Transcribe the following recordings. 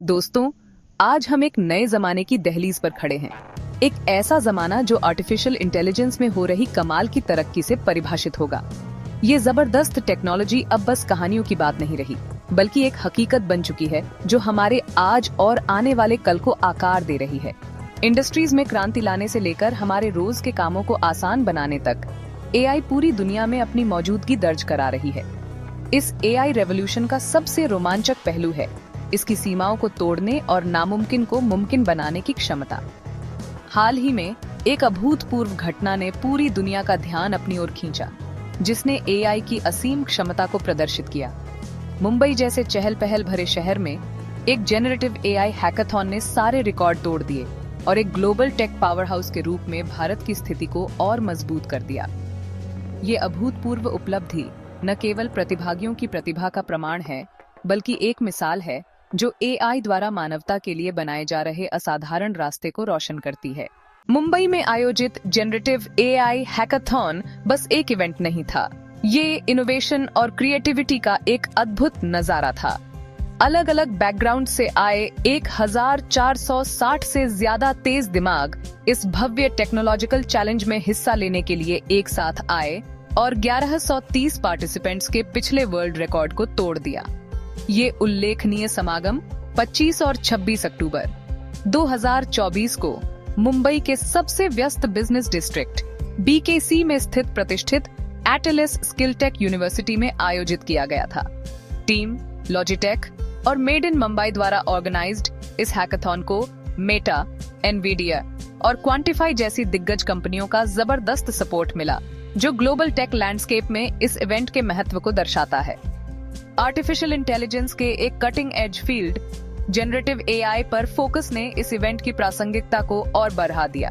दोस्तों, आज हम एक नए जमाने की दहलीज पर खड़े हैं। एक ऐसा जमाना जो आर्टिफिशियल इंटेलिजेंस में हो रही कमाल की तरक्की से परिभाषित होगा। ये जबरदस्त टेक्नोलॉजी अब बस कहानियों की बात नहीं रही, बल्कि एक हकीकत बन चुकी है जो हमारे आज और आने वाले कल को आकार दे रही है। इंडस्ट्रीज में क्रांति लाने से लेकर हमारे रोज के कामों को आसान बनाने तक एआई पूरी दुनिया में अपनी मौजूदगी दर्ज करा रही है। इस एआई रेवोल्यूशन का सबसे रोमांचक पहलू है इसकी सीमाओं को तोड़ने और नामुमकिन को मुमकिन बनाने की क्षमता। हाल ही में एक अभूतपूर्व घटना ने पूरी दुनिया का ध्यान अपनी ओर खींचा, जिसने एआई की असीम क्षमता को प्रदर्शित किया। मुंबई जैसे चहल पहल भरे शहर में एक जेनरेटिव एआई हैकाथॉन ने सारे रिकॉर्ड तोड़ दिए और एक ग्लोबल टेक पावर हाउस के रूप में भारत की स्थिति को और मजबूत कर दिया। ये अभूतपूर्व उपलब्धि न केवल प्रतिभागियों की प्रतिभा का प्रमाण है, बल्कि एक मिसाल है जो एआई द्वारा मानवता के लिए बनाए जा रहे असाधारण रास्ते को रोशन करती है। मुंबई में आयोजित जनरेटिव एआई हैकाथॉन बस एक इवेंट नहीं था, ये इनोवेशन और क्रिएटिविटी का एक अद्भुत नजारा था। अलग अलग बैकग्राउंड से आए 1460 से ज्यादा तेज दिमाग इस भव्य टेक्नोलॉजिकल चैलेंज में हिस्सा लेने के लिए एक साथ आए और 1130 पार्टिसिपेंट्स के पिछले वर्ल्ड रिकॉर्ड को तोड़ दिया। ये उल्लेखनीय समागम 25 और 26 अक्टूबर 2024 को मुंबई के सबसे व्यस्त बिजनेस डिस्ट्रिक्ट बीकेसी में स्थित प्रतिष्ठित एटेलिस स्किलटेक यूनिवर्सिटी में आयोजित किया गया था। टीम, लॉजिटेक और मेड इन मुंबई द्वारा ऑर्गेनाइज्ड इस हैकाथॉन को मेटा, एनवीडिया और क्वांटिफाई जैसी दिग्गज कंपनियों का जबरदस्त सपोर्ट मिला, जो ग्लोबल टेक लैंडस्केप में इस इवेंट के महत्व को दर्शाता है। आर्टिफिशियल इंटेलिजेंस के एक cutting edge field generative AI पर फोकस ने इस इवेंट की प्रासंगिकता को और बढ़ा दिया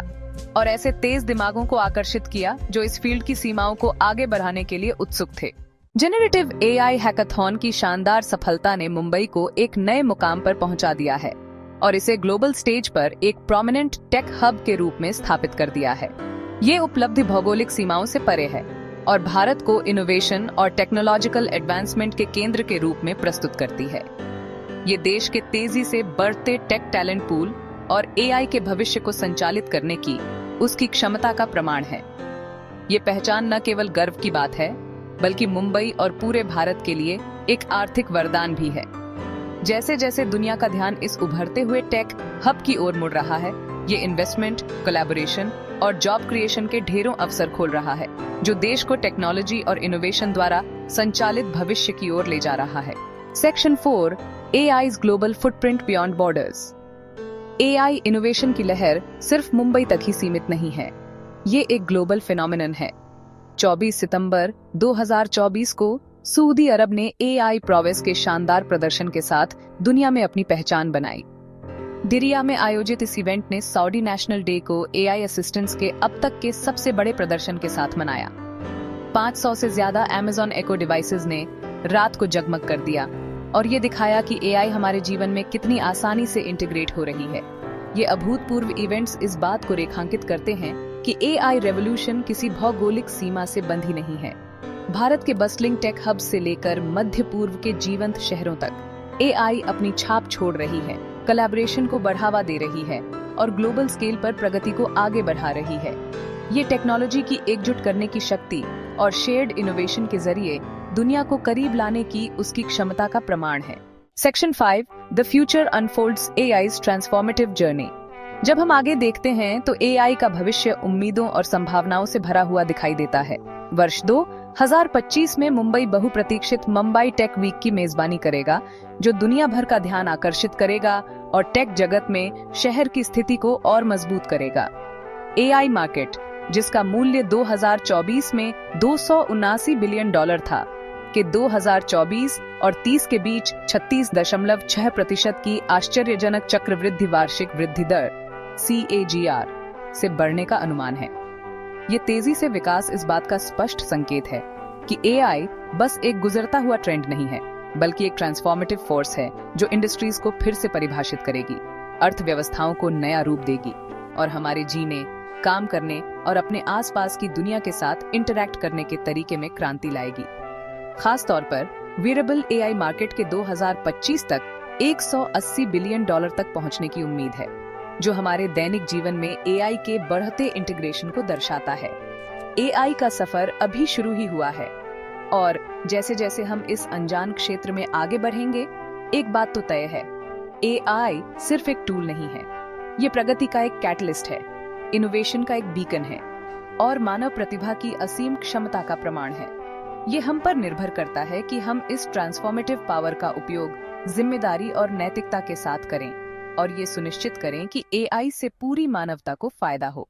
और ऐसे तेज दिमागों को आकर्षित किया जो इस फील्ड की सीमाओं को आगे बढ़ाने के लिए उत्सुक थे। जनरेटिव एआई हैकाथॉन की शानदार सफलता ने मुंबई को एक नए मुकाम पर पहुंचा दिया है और इसे ग्लोबल स्टेज पर एक प्रोमिनेंट टेक हब के रूप में स्थापित कर दिया है। ये उपलब्धि भौगोलिक सीमाओं से परे है और भारत को इनोवेशन और टेक्नोलॉजिकल एडवांसमेंट के केंद्र के रूप में प्रस्तुत करती है। ये देश के तेजी से बढ़ते टेक टैलेंट पूल और एआई के भविष्य को संचालित करने की उसकी क्षमता का प्रमाण है। ये पहचान न केवल गर्व की बात है, बल्कि मुंबई और पूरे भारत के लिए एक आर्थिक वरदान भी है। जैसे जैसे दुनिया का ध्यान इस उभरते हुए टेक हब की ओर मुड़ रहा है, ये इन्वेस्टमेंट, कोलैबोरेशन और जॉब क्रिएशन के ढेरों अवसर खोल रहा है, जो देश को टेक्नोलॉजी और इनोवेशन द्वारा संचालित भविष्य की ओर ले जा रहा है। Section 4, AI's global footprint beyond borders. AI innovation की लहर सिर्फ मुंबई तक ही सीमित नहीं है, ये एक ग्लोबल फिनोमिनन है। 24 सितंबर 2024 को सऊदी अरब ने एआई प्रोवेस के शानदार प्रदर्शन के साथ दुनिया में अपनी पहचान बनाई। दिरिया में आयोजित इस इवेंट ने सऊदी नेशनल डे को एआई असिस्टेंट्स के अब तक के सबसे बड़े प्रदर्शन के साथ मनाया। 500 से ज्यादा अमेज़न एको डिवाइसेस ने रात को जगमग कर दिया और ये दिखाया कि एआई हमारे जीवन में कितनी आसानी से इंटीग्रेट हो रही है। ये अभूतपूर्व इवेंट्स इस बात को रेखांकित करते हैं कि एआई रेवोल्यूशन किसी भौगोलिक सीमा से बंधी नहीं है। भारत के बस्टलिंग टेक हब से लेकर मध्य पूर्व के जीवंत शहरों तक एआई अपनी छाप छोड़ रही है, कोलैबोरेशन को बढ़ावा दे रही है और ग्लोबल स्केल पर प्रगति को आगे बढ़ा रही है। ये टेक्नोलॉजी की एकजुट करने की शक्ति और शेयर्ड इनोवेशन के जरिए दुनिया को करीब लाने की उसकी क्षमता का प्रमाण है। Section 5, the future unfolds AI's transformative journey. जब हम आगे देखते हैं तो एआई का भविष्य उम्मीदों और संभावनाओं से भरा हुआ दिखाई देता है। वर्ष 2025 में मुंबई बहुप्रतीक्षित मुंबई टेक वीक की मेजबानी करेगा, जो दुनिया भर का ध्यान आकर्षित करेगा और टेक जगत में शहर की स्थिति को और मजबूत करेगा। एआई मार्केट, जिसका मूल्य 2024 में $279 बिलियन था, के 2024 और 30 के बीच 36.6% की आश्चर्यजनक चक्रवृद्धि वार्षिक वृद्धि दर CAGR से बढ़ने का अनुमान है। ये तेजी से विकास इस बात का स्पष्ट संकेत है कि एआई बस एक गुजरता हुआ ट्रेंड नहीं है, बल्कि एक ट्रांसफॉर्मेटिव फोर्स है जो इंडस्ट्रीज को फिर से परिभाषित करेगी, अर्थव्यवस्थाओं को नया रूप देगी और हमारे जीने, काम करने और अपने आसपास की दुनिया के साथ इंटरैक्ट करने के तरीके में क्रांति लाएगी। खास तौर पर वेरेबल एआई मार्केट के 2025 तक $180 बिलियन तक पहुंचने की उम्मीद है, जो हमारे दैनिक जीवन में एआई के बढ़ते इंटीग्रेशन को दर्शाता है। एआई का सफर अभी शुरू ही हुआ है और जैसे जैसे हम इस अनजान क्षेत्र में आगे बढ़ेंगे, एक बात तो तय है, एआई सिर्फ एक टूल नहीं है, ये प्रगति का एक कैटलिस्ट है, इनोवेशन का एक बीकन है और मानव प्रतिभा की असीम क्षमता का प्रमाण है। ये हम पर निर्भर करता है कि हम इस ट्रांसफॉर्मेटिव पावर का उपयोग जिम्मेदारी और नैतिकता के साथ करें और ये सुनिश्चित करें कि एआई से पूरी मानवता को फायदा हो।